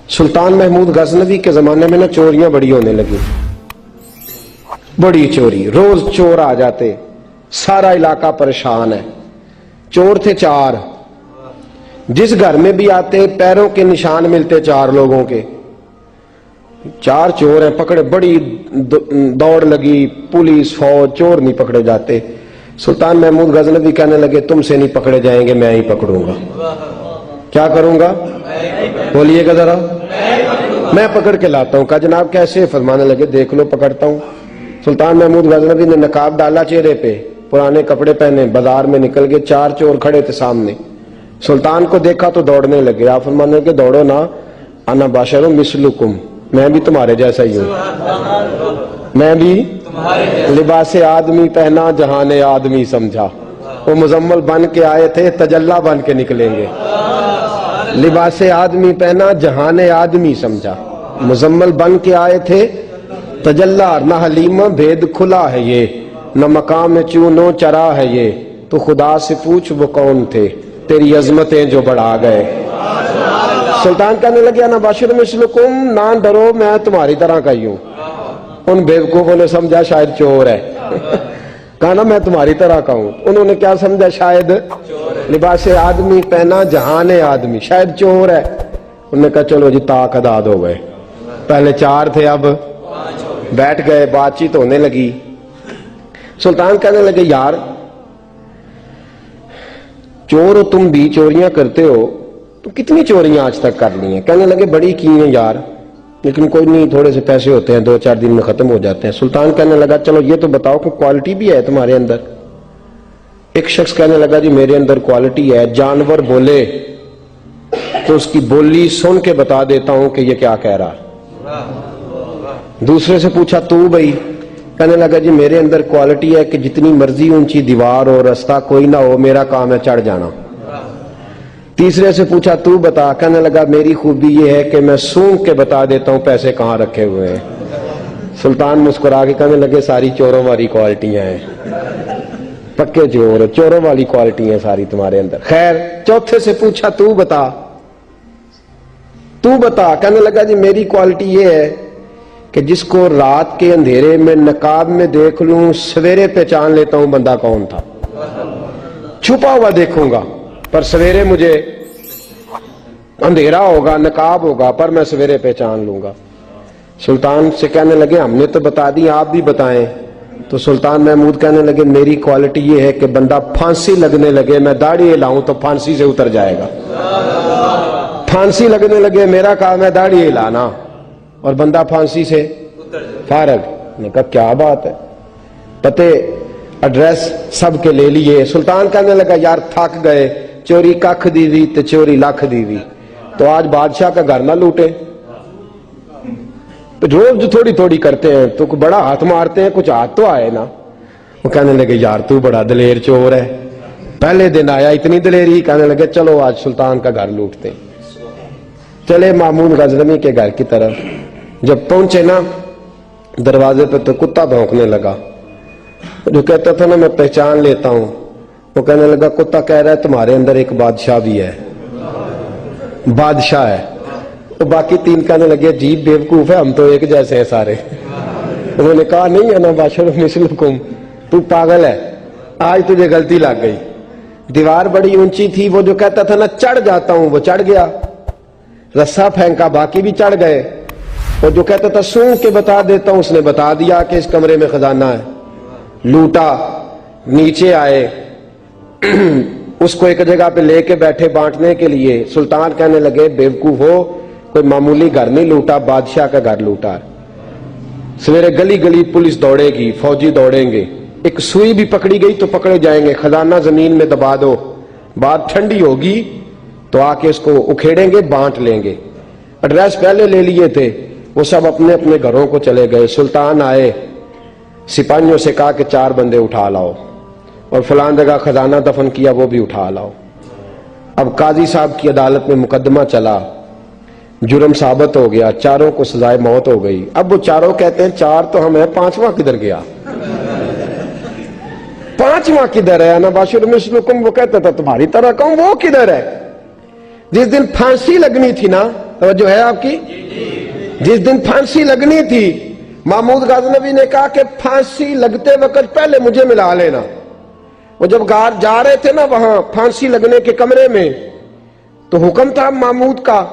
سلطان محمود غزنوی کے زمانے میں نا چوریاں بڑی ہونے لگی، بڑی چوری، روز چور آ جاتے، سارا علاقہ پریشان ہے۔ چور تھے 4، جس گھر میں بھی آتے پیروں کے نشان ملتے 4 لوگوں کے، 4 چور ہیں پکڑے، بڑی دوڑ لگی، پولیس فوج، چور نہیں پکڑے جاتے۔ سلطان محمود غزنوی کہنے لگے تم سے نہیں پکڑے جائیں گے، میں ہی پکڑوں گا۔ کیا کروں گا؟ بولیے گا ذرا۔ میں پکڑ کے لاتا ہوں۔ کہا جناب کیسے؟ فرمانے لگے دیکھ لو پکڑتا ہوں۔ سلطان محمود غزنوی نے نقاب ڈالا چہرے پہ، پرانے کپڑے پہنے، بازار میں نکل گئے، 4 چور کھڑے تھے سامنے۔ سلطان کو دیکھا تو دوڑنے لگے۔ آپ فرمانے لگے دوڑو نا، انا باشر مثلکم، میں بھی تمہارے جیسا ہی ہوں، میں بھی لباس آدمی پہنا جہان آدمی سمجھا۔ وہ مزمل بن کے آئے تھے، تجلا بن کے نکلیں گے۔ لباس آدمی پہنا جہان آدمی سمجھا، مزمل بن کے آئے تھے، تجلا نہ حلیمہ بھید کھلا ہے یہ، نہ مقام چونو چرا ہے یہ، تو خدا سے پوچھ وہ کون تھے تیری عظمتیں جو بڑھا گئے۔ سلطان کہنے لگے انا باشر مثلکم، نہ ڈرو میں تمہاری طرح کا ہی ہوں۔ ان بیوقوفوں نے سمجھا شاید چور ہے، کہا نا میں تمہاری طرح کا ہوں۔ انہوں نے کیا سمجھا؟ شاید لباس آدمی پہنا جہان آدمی، شاید چور ہے۔ انہوں نے کہا چلو جی طاق اداد ہو گئے، پہلے 4 تھے اب بیٹھ گئے، بات چیت ہونے لگی۔ سلطان کہنے لگے یار چور ہو تم بھی، چوریاں کرتے ہو، تو کتنی چوریاں آج تک کر لی ہیں؟ کہنے لگے بڑی کی ہیں یار، لیکن کوئی نہیں، تھوڑے سے پیسے ہوتے ہیں 2-4 دن میں ختم ہو جاتے ہیں۔ سلطان کہنے لگا چلو یہ تو بتاؤ کہ کوالٹی بھی ہے تمہارے اندر؟ ایک شخص کہنے لگا جی میرے اندر کوالٹی ہے، جانور بولے تو اس کی بولی سن کے بتا دیتا ہوں کہ یہ کیا کہہ رہا۔ دوسرے سے پوچھا تو بھائی؟ کہنے لگا جی میرے اندر کوالٹی ہے کہ جتنی مرضی اونچی دیوار ہو، رستہ کوئی نہ ہو، میرا کام ہے چڑھ جانا۔ تیسرے سے پوچھا تو بتا؟ کہنے لگا میری خوبی یہ ہے کہ میں سونگ کے بتا دیتا ہوں پیسے کہاں رکھے ہوئے ہیں۔ سلطان مسکرا کے کہنے لگے ساری چوروں والی کوالٹیاں ہیں، پکے چور، چوروں والی کوالٹی ہیں ساری تمہارے اندر۔ خیر چوتھے سے پوچھا تو بتا، تو بتا؟ کہنے لگا جی میری کوالٹی یہ ہے کہ جس کو رات کے اندھیرے میں نقاب میں دیکھ لوں، سویرے پہچان لیتا ہوں بندہ کون تھا۔ چھپا ہوا دیکھوں گا پر سویرے مجھے اندھیرا ہوگا، نقاب ہوگا، پر میں سویرے پہچان لوں گا۔ سلطان سے کہنے لگے ہم نے تو بتا دی، آپ بھی بتائیں۔ تو سلطان محمود کہنے لگے میری کوالٹی یہ ہے کہ بندہ پھانسی لگنے لگے، میں داڑھی ہلاؤں تو پھانسی سے اتر جائے گا۔ پھانسی لگنے لگے، میرا کام ہے داڑھی ہلانا اور بندہ پھانسی سے فارغ۔ نے کہا کیا بات ہے، پتے ایڈریس سب کے لے لیے۔ سلطان کہنے لگا یار تھک گئے، چوری ککھ دی ہوئی تو چوری لکھ دی ہوئی، تو آج بادشاہ کا گھر نہ لوٹے؟ روز جو تھوڑی تھوڑی کرتے ہیں تو بڑا ہاتھ مارتے ہیں، کچھ ہاتھ تو آئے نا۔ وہ کہنے لگے یار تو بڑا دلیر چور ہے، پہلے دن آیا اتنی دلیری۔ کہنے لگے چلو آج سلطان کا گھر لوٹتے ہیں۔ چلے محمود غزنوی کے گھر کی طرف، جب پہنچے نا دروازے پہ تو کتا بھونکنے لگا۔ جو کہتا تھا نا میں پہچان لیتا ہوں، وہ کہنے لگا کتا کہہ رہا ہے تمہارے اندر ایک بادشاہ بھی ہے، بادشاہ ہے۔ وہ باقی 3 کہنے لگے عجیب بیوقوف ہے، ہم تو ایک جیسے ہیں سارے۔ انہوں نے کہا نہیں انا باشر مثلکم، تو پاگل ہے، آج تجھے غلطی لگ گئی۔ دیوار بڑی اونچی تھی، وہ جو کہتا تھا نا چڑھ جاتا ہوں وہ چڑھ گیا، رسا پھینکا باقی بھی چڑھ گئے۔ وہ جو کہتا تھا سونگ کے بتا دیتا ہوں، اس نے بتا دیا کہ اس کمرے میں خزانہ ہے۔ لوٹا، نیچے آئے، اس کو ایک جگہ پہ لے کے بیٹھے بانٹنے کے لیے۔ سلطان کہنے لگے بیوقوف ہو، کوئی معمولی گھر نہیں لوٹا، بادشاہ کا گھر لوٹا۔ سویرے گلی گلی پولیس دوڑے گی، فوجی دوڑیں گے، ایک سوئی بھی پکڑی گئی تو پکڑے جائیں گے، خزانہ زمین میں دبا دو، بات ٹھنڈی ہوگی تو آ کے اس کو اکھیڑیں گے، بانٹ لیں گے۔ ایڈریس پہلے لے لیے تھے، وہ سب اپنے اپنے گھروں کو چلے گئے۔ سلطان آئے، سپاہیوں سے کہا کہ 4 بندے اٹھا لاؤ، اور فلان جگہ خزانہ دفن کیا وہ بھی اٹھا لاؤ۔ اب قاضی صاحب کی عدالت میں مقدمہ چلا، جرم ثابت ہو گیا، 4 کو سزائے موت ہو گئی۔ اب وہ 4 کہتے ہیں 4 تو ہم ہیں، 5واں کدھر گیا؟ 5واں کدھر ہے؟ انا باشر مثلکم، وہ کہتا تھا تمہاری طرح کہوں، وہ کدھر ہے؟ جس دن پھانسی لگنی تھی نا توجہ ہے آپ کی؟ جس دن پھانسی لگنی تھی محمود غزنوی نے کہا کہ پھانسی لگتے وقت پہلے مجھے ملا لینا. وہ جب جا رہے تھے نا وہاں پھانسی لگنے کے کمرے میں تو حکم تھا محمود کا.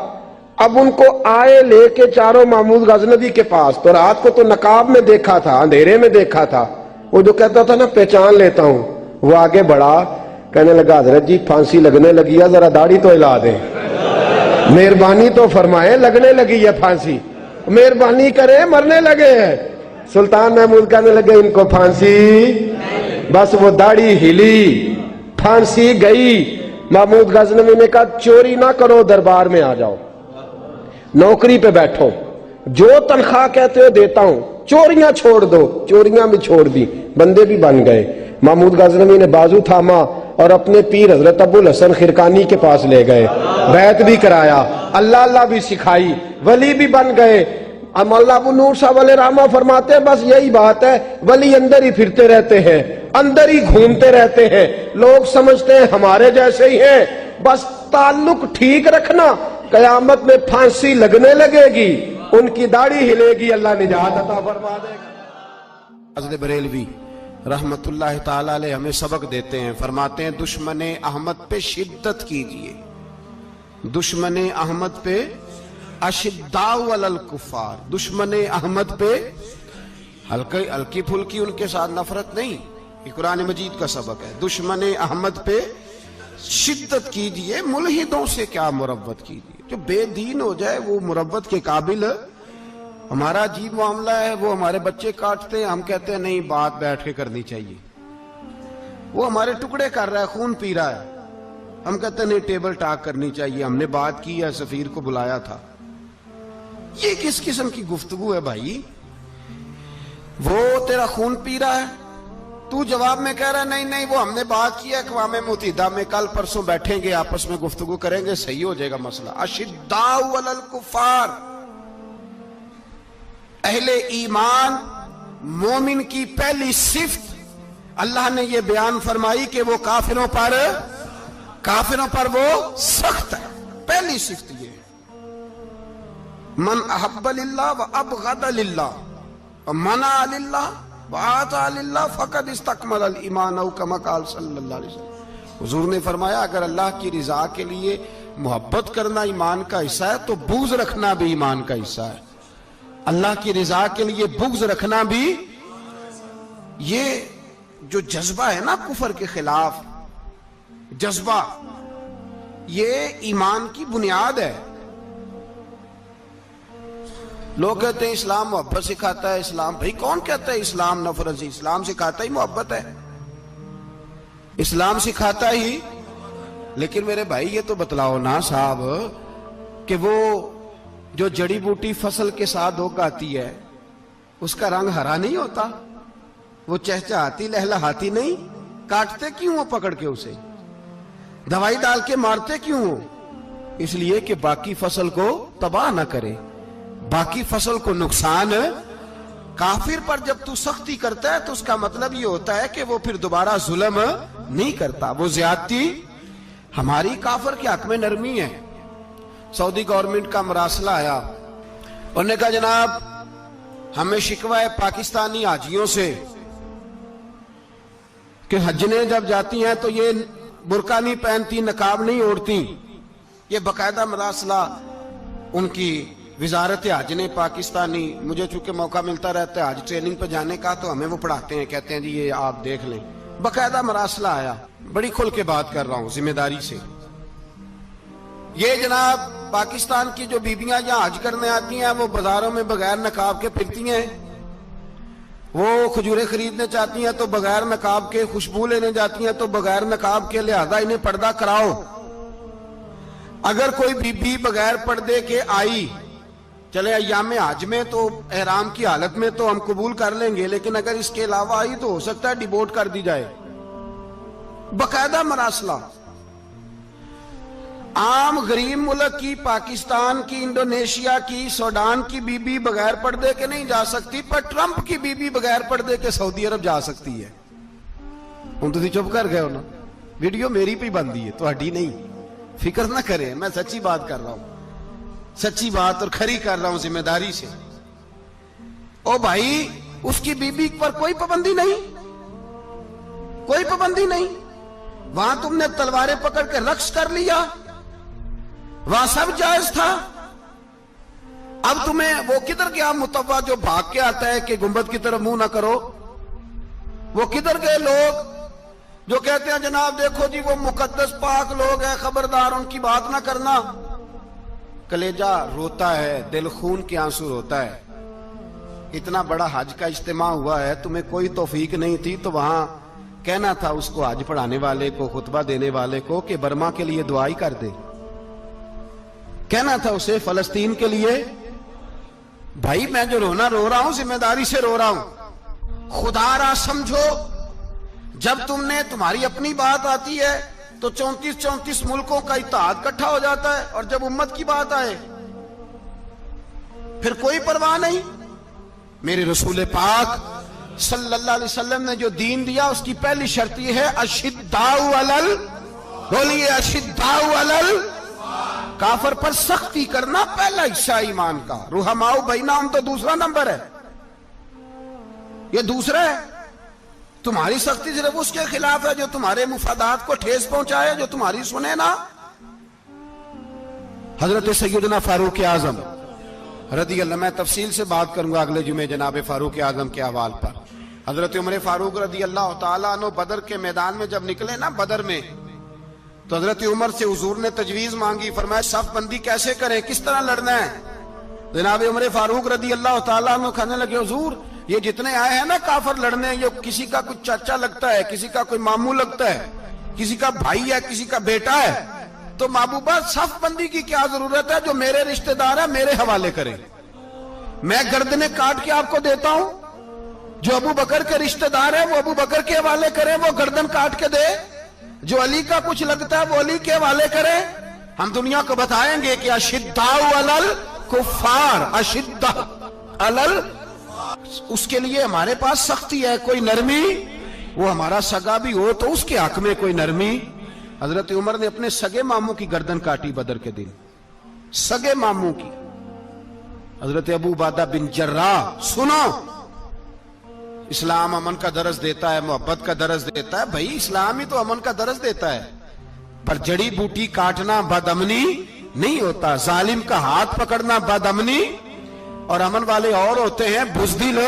اب ان کو آئے لے کے چاروں محمود غزنوی کے پاس. تو رات کو تو نقاب میں دیکھا تھا, اندھیرے میں دیکھا تھا. وہ جو کہتا تھا نا پہچان لیتا ہوں, وہ آگے بڑھا کہنے لگا حضرت جی پھانسی لگنے لگی ہے, ذرا داڑھی تو ہلا دیں, مہربانی تو فرمائیں, لگنے لگی ہے پھانسی, مہربانی کریں, مرنے لگے ہیں. سلطان محمود کہنے لگے ان کو پھانسی, بس وہ داڑھی ہلی, پھانسی گئی. محمود غزنوی نے کہا چوری نہ کرو, دربار میں آ جاؤ, نوکری پہ بیٹھو, جو تنخواہ کہتے ہو دیتا ہوں, چوریاں چھوڑ دو. چوریاں بھی چھوڑ دی, بندے بھی بن گئے. محمود غزنوی نے بازو تھاما اور اپنے پیر حضرت ابو الحسن خرقانی کے پاس لے گئے, بیعت بھی کرایا, اللہ اللہ بھی سکھائی, ولی بھی بن گئے. مولانا ابو نور صاحب علیہ رحمہ فرماتے ہیں بس یہی بات ہے, ولی اندر ہی پھرتے رہتے ہیں, اندر ہی گھومتے رہتے ہیں, لوگ سمجھتے ہیں ہمارے جیسے ہی ہیں. بس تعلق ٹھیک رکھنا, قیامت میں پھانسی لگنے لگے گی, ان کی داڑھی ہلے گی, اللہ نجات عطا فرما دے گا. حضرت بریلوی رحمت اللہ تعالی علیہ ہمیں سبق دیتے ہیں, فرماتے ہیں دشمن احمد پہ شدت کیجئے, دشمن احمد پہ اشداء علی الکفار, دشمن احمد پہ ہلکی پھلکی ان کے ساتھ نفرت نہیں. یہ قرآن مجید کا سبق ہے. دشمن احمد پہ شدت کیجئے, ملحدوں سے کیا مروت کیجئے. جو بے دین ہو جائے وہ مروت کے قابل. ہمارا عجیب معاملہ ہے, وہ ہمارے بچے کاٹتے ہیں, ہم کہتے ہیں نہیں بات بیٹھ کے کرنی چاہیے. وہ ہمارے ٹکڑے کر رہا ہے, خون پی رہا ہے, ہم کہتے ہیں نہیں ٹیبل ٹاک کرنی چاہیے, ہم نے بات کی ہے, سفیر کو بلایا تھا. یہ کس قسم کی گفتگو ہے بھائی؟ وہ تیرا خون پی رہا ہے, تو جواب میں کہہ رہا ہے نہیں نہیں وہ ہم نے بات کی ہے اقوام متحدہ میں, کل پرسوں بیٹھیں گے آپس میں گفتگو کریں گے, صحیح ہو جائے گا مسئلہ. اشداء علی الکفار, اہل ایمان مومن کی پہلی صفت اللہ نے یہ بیان فرمائی کہ وہ کافروں پر وہ سخت ہے. پہلی صفت یہ, من احب للہ و ابغض للہ و منع للہ و اعطى للہ فقد استکمل الایمان او کما قال صلی اللہ علیہ وسلم. حضور نے فرمایا اگر اللہ کی رضا کے لیے محبت کرنا ایمان کا حصہ ہے تو بغض رکھنا بھی ایمان کا حصہ ہے. اللہ کی رضا کے لیے بغض رکھنا بھی, یہ جو جذبہ ہے نا کفر کے خلاف جذبہ, یہ ایمان کی بنیاد ہے. لوگ کہتے ہیں اسلام محبت سکھاتا ہے, اسلام, بھائی کون کہتا ہے اسلام نفرت سے؟ اسلام سکھاتا ہی محبت ہے, اسلام سکھاتا ہی. لیکن میرے بھائی یہ تو بتلاؤ نا صاحب کہ وہ جو جڑی بوٹی فصل کے ساتھ اگاتی ہے اس کا رنگ ہرا نہیں ہوتا, وہ چہچہاتی لہلہاتی نہیں, کاٹتے کیوں ہو پکڑ کے اسے, دوائی ڈال کے مارتے کیوں ہو؟ اس لیے کہ باقی فصل کو تباہ نہ کرے, باقی فصل کو نقصان. کافر پر جب تو سختی کرتا ہے تو اس کا مطلب یہ ہوتا ہے کہ وہ پھر دوبارہ ظلم نہیں کرتا, وہ زیادتی. ہماری کافر کے حق میں نرمی ہے. سعودی گورنمنٹ کا مراسلہ آیا, انہوں نے کہا جناب ہمیں شکوہ ہے پاکستانی حاجیوں سے کہ حجنے جب جاتی ہیں تو یہ برقع نہیں پہنتی, نقاب نہیں اوڑھتی. یہ باقاعدہ مراسلہ ان کی وزارت حج نے پاکستانی, مجھے چونکہ موقع ملتا رہتا ہے حج ٹریننگ پہ جانے کا تو ہمیں وہ پڑھاتے ہیں, کہتے ہیں جی یہ آپ دیکھ لیں. باقاعدہ مراسلہ آیا, بڑی کھل کے بات کر رہا ہوں ذمہ داری سے. یہ جناب پاکستان کی جو بیبیاں یہاں حج کرنے آتی ہیں وہ بازاروں میں بغیر نقاب کے پھرتی ہیں, وہ کھجوریں خریدنے چاہتی ہیں تو بغیر نقاب کے, خوشبو لینے جاتی ہیں تو بغیر نقاب کے, لہذا انہیں پردہ کراؤ. اگر کوئی بی بغیر پردے کے آئی, چلے ایام حج میں تو احرام کی حالت میں تو ہم قبول کر لیں گے, لیکن اگر اس کے علاوہ آئی تو ہو سکتا ہے ڈیبورٹ کر دی جائے. باقاعدہ مراسلہ. عام غریب ملک کی, پاکستان کی, انڈونیشیا کی, سوڈان کی بی بی بغیر پردے کے نہیں جا سکتی, پر ٹرمپ کی بی بی بغیر پردے کے سعودی عرب جا سکتی ہے. ہم تو چپ کر گئے ہو نا, ویڈیو میری پہ بندی ہے, تو ہڈی نہیں, فکر نہ کریں, میں سچی بات کر رہا ہوں. سچی بات اور کھری کر رہا ہوں ذمہ داری سے. او بھائی اس کی بیوی پر کوئی پابندی نہیں, کوئی پابندی نہیں. وہاں تم نے تلواریں پکڑ کے رقص کر لیا, وہاں سب جائز تھا. اب تمہیں وہ کدھر گیا متوا جو بھاگ کے آتا ہے کہ گنبد کی طرف منہ نہ کرو؟ وہ کدھر گئے لوگ جو کہتے ہیں جناب دیکھو جی وہ مقدس پاک لوگ ہیں, خبردار ان کی بات نہ کرنا؟ کلیجہ روتا ہے, دل خون کے آنسو روتا ہے. اتنا بڑا حج کا اجتماع ہوا ہے, تمہیں کوئی توفیق نہیں تھی تو وہاں کہنا تھا اس کو, حج پڑھانے والے کو, خطبہ دینے والے کو کہ برما کے لیے دعائی کر دے. کہنا تھا اسے فلسطین کے لیے. بھائی میں جو رونا رو رہا ہوں ذمہ داری سے رو رہا ہوں. خدا را سمجھو, جب تم نے تمہاری اپنی بات آتی ہے تو 34 ملکوں کا اتحاد اکٹھا ہو جاتا ہے, اور جب امت کی بات آئے پھر کوئی پرواہ نہیں. میرے رسول پاک صلی اللہ علیہ وسلم نے جو دین دیا اس کی پہلی شرط یہ ہے اشداء علل, بولیے اشداء علل, کافر پر سختی کرنا پہلا حصہ ایمان کا. رحماء بینہم تو دوسرا نمبر ہے, یہ دوسرا ہے. تمہاری سختی صرف اس کے خلاف ہے جو تمہارے مفادات کو ٹھیس پہنچائے, جو تمہاری سنے نا. حضرت سیدنا فاروق اعظم رضی اللہ, میں تفصیل سے بات کروں گا اگلے جمعے جناب فاروق اعظم کے احوال پر. حضرت عمر فاروق رضی اللہ تعالیٰ عنہ بدر کے میدان میں جب نکلے نا, بدر میں, تو حضرت عمر سے حضور نے تجویز مانگی. فرمایا صف بندی کیسے کریں, کس طرح لڑنا ہے؟ جناب عمر فاروق رضی اللہ تعالیٰ عنہ کہنے لگے حضور یہ جتنے آئے ہیں نا کافر لڑنے, یہ کسی کا کچھ چاچا لگتا ہے, کسی کا کوئی ماموں لگتا ہے, کسی کا بھائی ہے, کسی کا بیٹا ہے, تو محبوبہ صف بندی کی کیا ضرورت ہے؟ جو میرے رشتہ دار ہے میرے حوالے کریں, میں گردنیں کاٹ کے آپ کو دیتا ہوں. جو ابو بکر کے رشتہ دار ہے وہ ابو بکر کے حوالے کریں, وہ گردن کاٹ کے دے. جو علی کا کچھ لگتا ہے وہ علی کے حوالے کریں. ہم دنیا کو بتائیں گے کہ اشداء علل کفار, اشداء علل, اس کے لیے ہمارے پاس سختی ہے, کوئی نرمی. وہ ہمارا سگا بھی ہو تو اس کے حق میں کوئی نرمی. حضرت عمر نے اپنے سگے ماموں کی گردن کاٹی بدر کے دن, سگے ماموں کی. حضرت ابو عبیدہ بن جراح, سنو, اسلام امن کا درس دیتا ہے, محبت کا درس دیتا ہے. بھائی اسلام ہی تو امن کا درس دیتا ہے, پر جڑی بوٹی کاٹنا بد امنی نہیں ہوتا. ظالم کا ہاتھ پکڑنا بد امنی, اور امن والے اور ہوتے ہیں بزدل,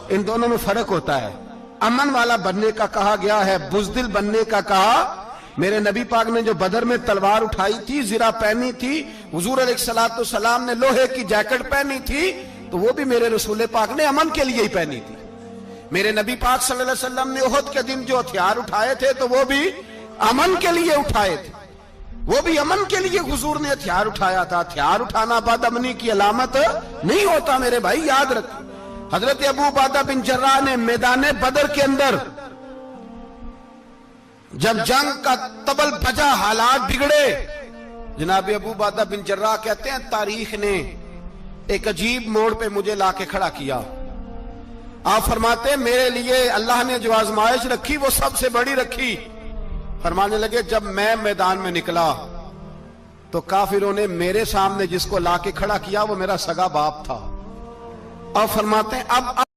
ان دونوں میں فرق ہوتا ہے. امن والا بننے کا کہا گیا ہے, بزدل بننے کا کہا. میرے نبی پاک نے جو بدر میں تلوار اٹھائی تھی, زرہ پہنی تھی, حضور علیہ السلام نے لوہے کی جیکٹ پہنی تھی, تو وہ بھی میرے رسول پاک نے امن کے لیے ہی پہنی تھی. میرے نبی پاک صلی اللہ علیہ وسلم نے احد کے دن جو ہتھیار اٹھائے تھے تو وہ بھی امن کے لیے اٹھائے تھے, وہ بھی امن کے لیے حضور نے ہتھیار اٹھایا تھا. ہتھیار اٹھانا بد امنی کی علامت نہیں ہوتا میرے بھائی, یاد رکھ. حضرت ابو عبیدہ بن جراح نے میدان بدر کے اندر جب جنگ کا طبل بجا, حالات بگڑے, جناب ابو عبیدہ بن جراح کہتے ہیں تاریخ نے ایک عجیب موڑ پہ مجھے لا کے کھڑا کیا. آپ فرماتے ہیں میرے لیے اللہ نے جو آزمائش رکھی وہ سب سے بڑی رکھی. فرمانے لگے جب میں میدان میں نکلا تو کافروں نے میرے سامنے جس کو لا کے کھڑا کیا وہ میرا سگا باپ تھا. اور فرماتے ہیں اب